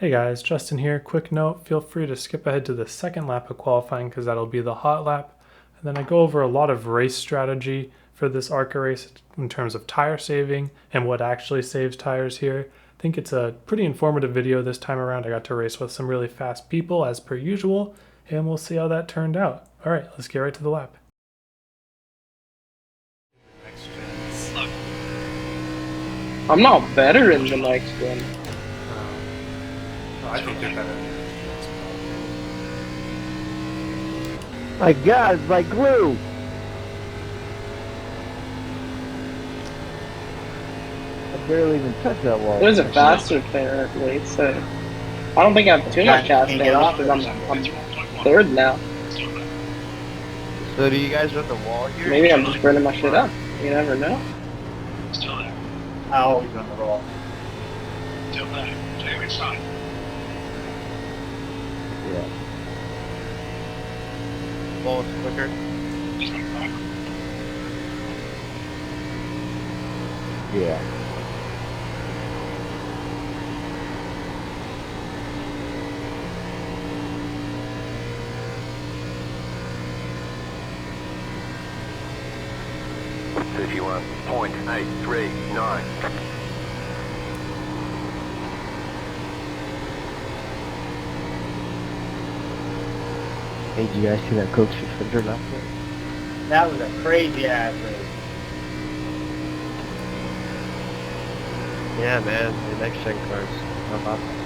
Hey guys, Justin here. Quick note, feel free to skip ahead to the second lap of qualifying because that'll be the hot lap. And then I go over a lot of race strategy for this Arca race in terms of tire saving and what actually saves tires here. I think it's a pretty informative video this time around. I got to race with some really fast people as per usual, and we'll see how that turned out. All right, let's get right to the lap. I'm not better in the next one. I think you're better. My God, it's like glue. I barely even touched that wall. There's a faster there at least. So I don't think I have too much gas damage because I'm third now. So do you guys run the wall here? Maybe I'm just burning my shit up. You never know. Still there. I always run the wall. Still there. Take it side. Yeah. Wall is quicker. He's going back. Yeah. .839. Hey, did you guys see that Coke 600 last night? That was a crazy ass race. Yeah, man. The next gen cars. How about that?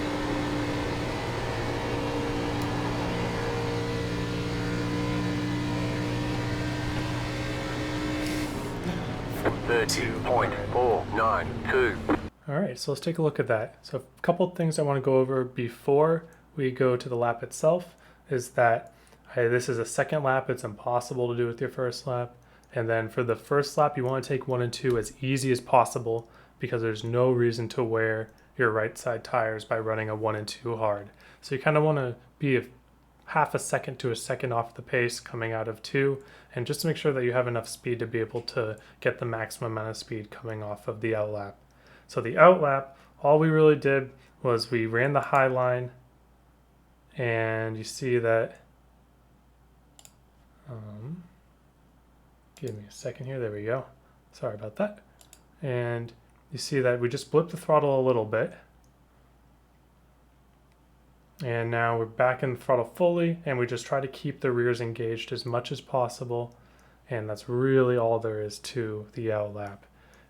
.492. All right, so let's take a look at that. So a couple of things I want to go over before we go to the lap itself is that this is a second lap. It's impossible to do with your first lap. And then for the first lap, you want to take 1 and 2 as easy as possible because there's no reason to wear your right side tires by running a 1 and 2 hard. So you kind of want to be half a second to a second off the pace coming out of 2, and just to make sure that you have enough speed to be able to get the maximum amount of speed coming off of the out lap. So the out lap, all we really did was we ran the high line, and you see that, give me a second here, there we go. Sorry about that. And you see that we just blipped the throttle a little bit. And now we're back in the throttle fully, and we just try to keep the rears engaged as much as possible. And that's really all there is to the out lap.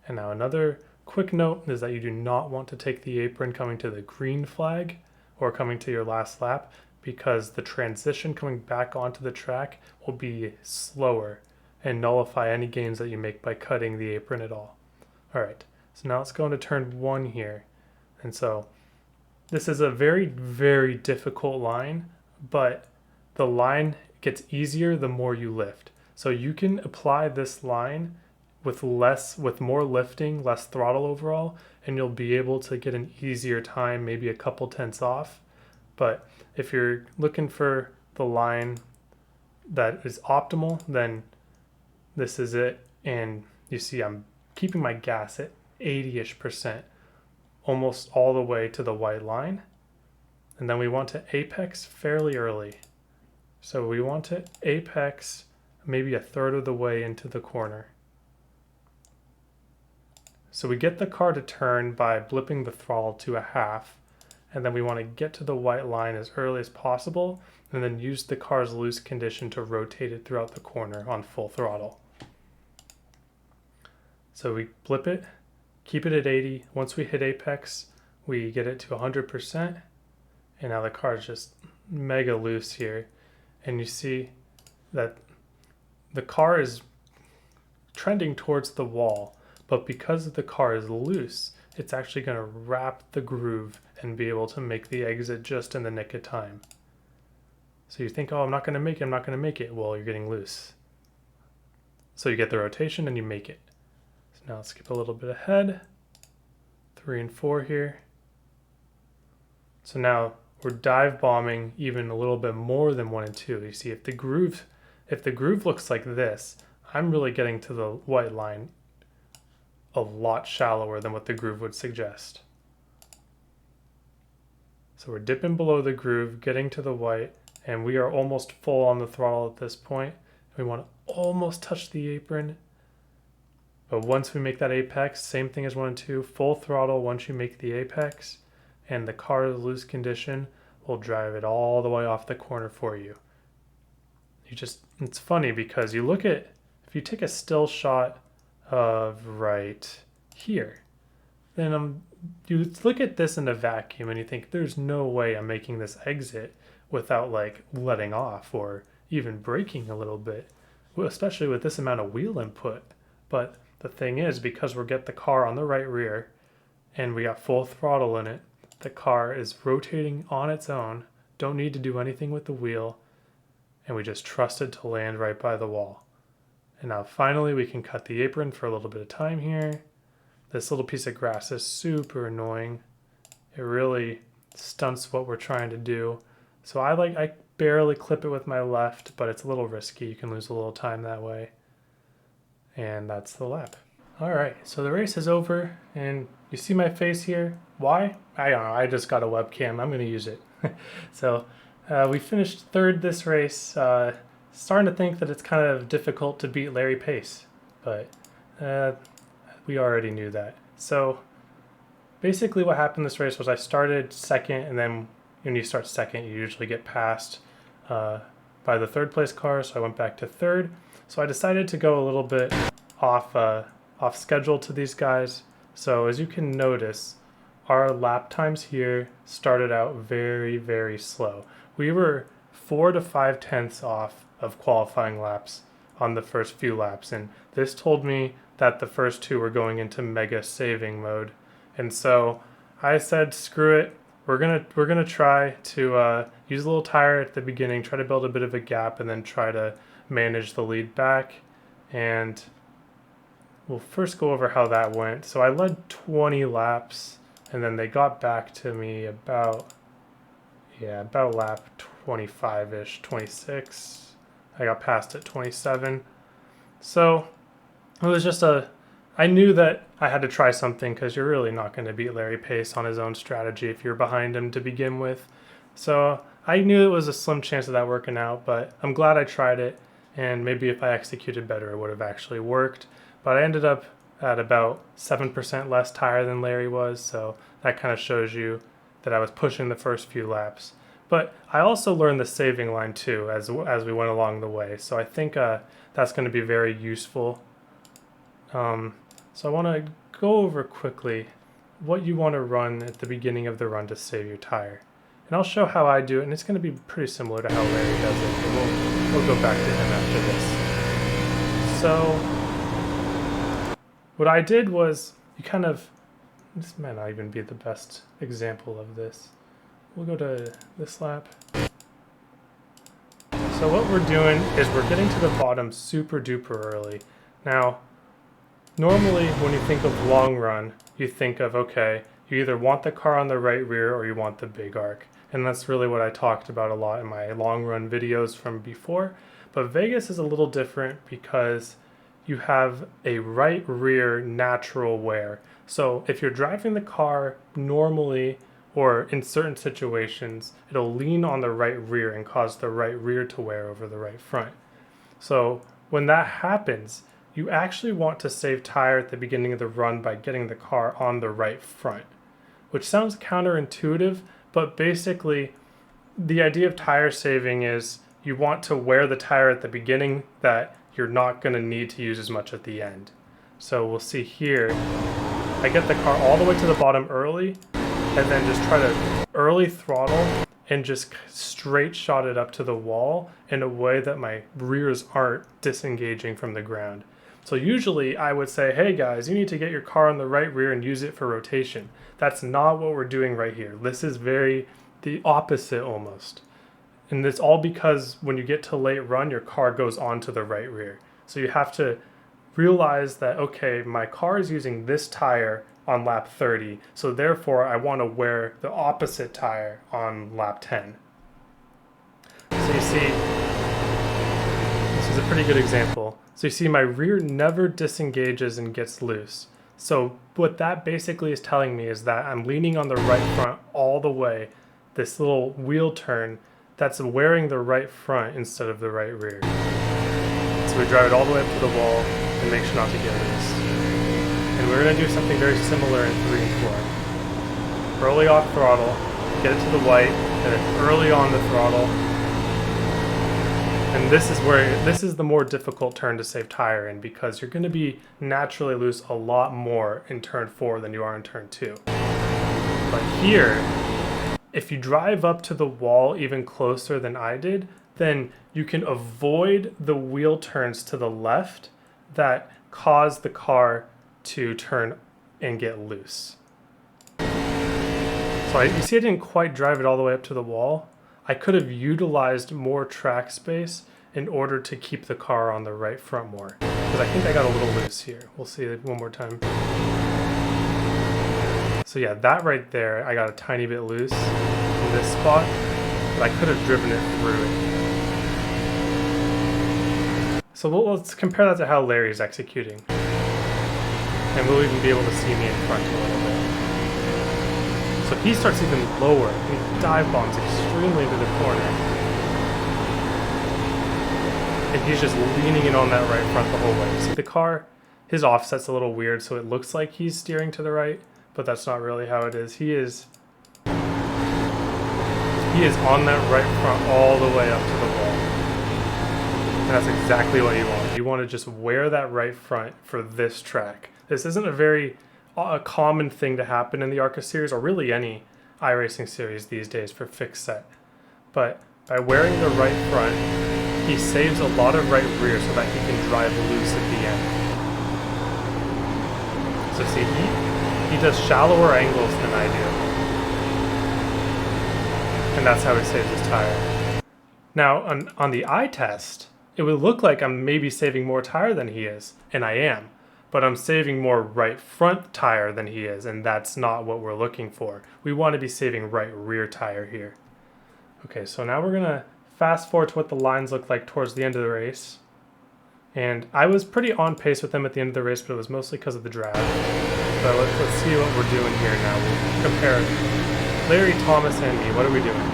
And now another quick note is that you do not want to take the apron coming to the green flag or coming to your last lap, because the transition coming back onto the track will be slower and nullify any gains that you make by cutting the apron at all. All right, so now let's go into turn 1 here. And so this is a very, very difficult line, but the line gets easier the more you lift. So you can apply this line with more lifting, less throttle overall, and you'll be able to get an easier time, maybe a couple tenths off. But if you're looking for the line that is optimal, then this is it. And you see I'm keeping my gas at 80-ish%, almost all the way to the white line. And then we want to apex fairly early. So we want to apex maybe a third of the way into the corner. So we get the car to turn by blipping the throttle to a half, and then we want to get to the white line as early as possible, and then use the car's loose condition to rotate it throughout the corner on full throttle. So we blip it, keep it at 80. Once we hit apex, we get it to 100%, and now the car is just mega loose here. And you see that the car is trending towards the wall, but because the car is loose, it's actually going to wrap the groove and be able to make the exit just in the nick of time. So you think, oh, I'm not going to make it, I'm not going to make it. Well, you're getting loose. So you get the rotation and you make it. So now let's skip a little bit ahead. 3 and 4 here. So now we're dive bombing even a little bit more than 1 and 2. You see, if the groove looks like this, I'm really getting to the white line a lot shallower than what the groove would suggest. So we're dipping below the groove, getting to the white, and we are almost full on the throttle at this point. We want to almost touch the apron. But once we make that apex, same thing as 1 and 2, full throttle once you make the apex, and the car is loose condition will drive it all the way off the corner for you. It's funny because you look at, if you take a still shot of right here, then you look at this in a vacuum and you think there's no way I'm making this exit without like letting off or even braking a little bit, especially with this amount of wheel input. But the thing is, because we get the car on the right rear and we got full throttle in it, the car is rotating on its own, don't need to do anything with the wheel, and we just trust it to land right by the wall. And now finally we can cut the apron for a little bit of time here. This little piece of grass is super annoying. It really stunts what we're trying to do. So I barely clip it with my left, but it's a little risky. You can lose a little time that way. And that's the lap. All right, so the race is over, and you see my face here. Why? I don't know, I just got a webcam, I'm gonna use it. So we finished third this race. Starting to think that it's kind of difficult to beat Larry Pace, but we already knew that. So basically what happened this race was I started second, and then when you start second, you usually get passed by the third place car, so I went back to third. So I decided to go a little bit off schedule to these guys. So as you can notice, our lap times here started out very, very slow. We were 4 to 5 tenths off of qualifying laps on the first few laps, and this told me that the first two were going into mega saving mode. And so I said, screw it, we're gonna try to use a little tire at the beginning, try to build a bit of a gap, and then try to manage the lead back. And we'll first go over how that went. So I led 20 laps, and then they got back to me about lap 25-ish, 26. I got passed at 27. So it was just I knew that I had to try something, because you're really not going to beat Larry Pace on his own strategy if you're behind him to begin with. So I knew it was a slim chance of that working out, but I'm glad I tried it, and maybe if I executed better it would have actually worked. But I ended up at about 7% less tire than Larry was, so that kind of shows you that I was pushing the first few laps. But I also learned the saving line too as we went along the way, so I think that's going to be very useful. So I want to go over quickly what you want to run at the beginning of the run to save your tire. And I'll show how I do it, and it's going to be pretty similar to how Larry does it, but we'll go back to him after this. So what I did was, this might not even be the best example of this. We'll go to this lap. So what we're doing is we're getting to the bottom super duper early. Now, normally when you think of long run, you think of, okay, you either want the car on the right rear or you want the big arc. And that's really what I talked about a lot in my long run videos from before. But Vegas is a little different because you have a right rear natural wear. So if you're driving the car normally, or in certain situations, it'll lean on the right rear and cause the right rear to wear over the right front. So when that happens, you actually want to save tire at the beginning of the run by getting the car on the right front, which sounds counterintuitive, but basically the idea of tire saving is you want to wear the tire at the beginning that you're not going to need to use as much at the end. So we'll see here, I get the car all the way to the bottom early, and then just try to early throttle and just straight shot it up to the wall in a way that my rears aren't disengaging from the ground. So usually I would say, hey guys, you need to get your car on the right rear and use it for rotation. That's not what we're doing right here. This is the opposite almost. And it's all because when you get to late run, your car goes onto the right rear. So you have to realize that, okay, my car is using this tire on lap 30, so therefore I want to wear the opposite tire on lap 10. So you see, this is a pretty good example. So you see my rear never disengages and gets loose. So what that basically is telling me is that I'm leaning on the right front all the way. this little wheel turn that's wearing the right front instead of the right rear. So we drive it all the way up to the wall and make sure not to get loose. And we're going to do something very similar in 3 and 4. Early off throttle, get it to the white, and then early on the throttle. And this is the more difficult turn to save tire in, because you're going to be naturally loose a lot more in turn 4 than you are in turn 2. But here, if you drive up to the wall even closer than I did, then you can avoid the wheel turns to the left that cause the car to turn and get loose. So you see I didn't quite drive it all the way up to the wall. I could have utilized more track space in order to keep the car on the right front more, because I think I got a little loose here. We'll see it one more time. So yeah, that right there, I got a tiny bit loose in this spot, but I could have driven it through it. So let's compare that to how Larry's executing. And we'll even be able to see me in front a little bit. So he starts even lower, and he dive bombs extremely into the corner. And he's just leaning in on that right front the whole way. See, the car, his offset's a little weird, so it looks like he's steering to the right, but that's not really how it is. He is on that right front all the way up to the wall. And that's exactly what you want. You want to just wear that right front for this track. This isn't a very common thing to happen in the Arca series, or really any iRacing series these days for fixed set. But by wearing the right front, he saves a lot of right rear so that he can drive loose at the end. So see, he does shallower angles than I do. And that's how he saves his tire. Now, on the eye test, it would look like I'm maybe saving more tire than he is, and I am. But I'm saving more right front tire than he is, and that's not what we're looking for. We want to be saving right rear tire here. Okay, so now we're going to fast forward to what the lines look like towards the end of the race. And I was pretty on pace with them at the end of the race, but it was mostly because of the drag. So let's see what we're doing here now. We'll compare Larry, Thomas, and me. What are we doing?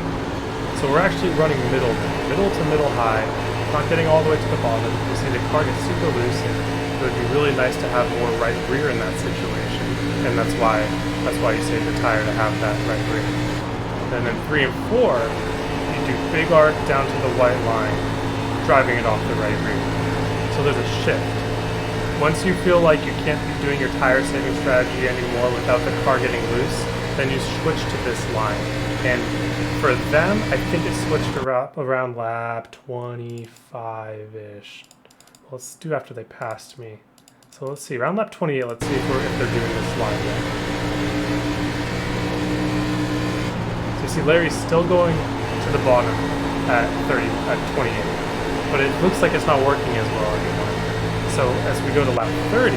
So we're actually running middle to middle high, not getting all the way to the bottom. You see the car gets super loose. It would be really nice to have more right rear in that situation, and that's why you save the tire to have that right rear. And then 3 and 4, you do big arc down to the white line, driving it off the right rear. So there's a shift. Once you feel like you can't be doing your tire saving strategy anymore without the car getting loose, then you switch to this line. And for them, I think it switched around lap 25-ish. Let's do after they passed me. So let's see, around lap 28, let's see if they're doing this line yet. So you see Larry's still going to the bottom at 28, but it looks like it's not working as well anymore. So as we go to lap 30,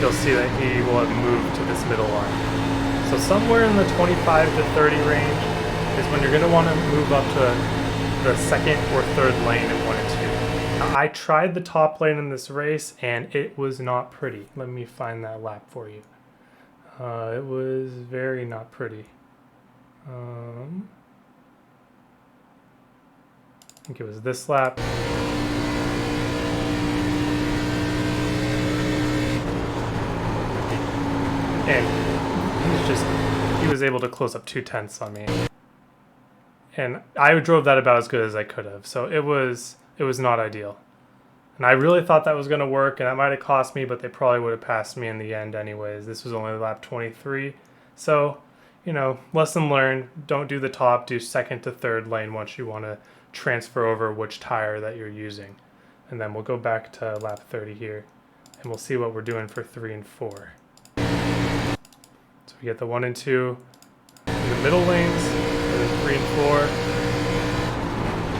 you'll see that he will have moved to this middle line. So somewhere in the 25 to 30 range is when you're going to want to move up to the second or third lane in 1 and 2. Now, I tried the top lane in this race, and it was not pretty. Let me find that lap for you. It was very not pretty. I think it was this lap. And he was able to close up 2/10 on me. And I drove that about as good as I could have. So it was not ideal. And I really thought that was going to work, and that might have cost me, but they probably would have passed me in the end anyways. This was only lap 23. So, lesson learned, don't do the top, do second to third lane once you want to transfer over which tire that you're using. And then we'll go back to lap 30 here, and we'll see what we're doing for 3 and 4. So we get the 1 and 2 in the middle lanes, and then 3 and 4.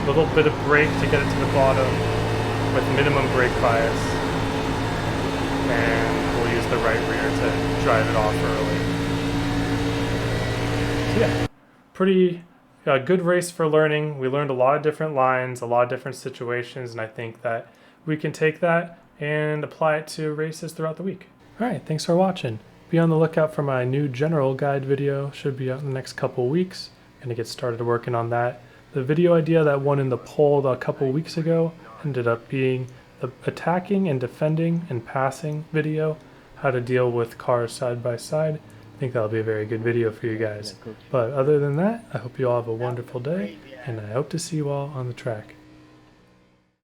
A little bit of brake to get it to the bottom with minimum brake bias. And we'll use the right rear to drive it off early. So yeah, pretty good race for learning. We learned a lot of different lines, a lot of different situations, and I think that we can take that and apply it to races throughout the week. All right, thanks for watching. Be on the lookout for my new general guide video. Should be out in the next couple weeks. Gonna get started working on that. The video idea that won in the poll a couple weeks ago ended up being the attacking and defending and passing video, how to deal with cars side by side. I think that'll be a very good video for you guys. But other than that, I hope you all have a wonderful day, and I hope to see you all on the track.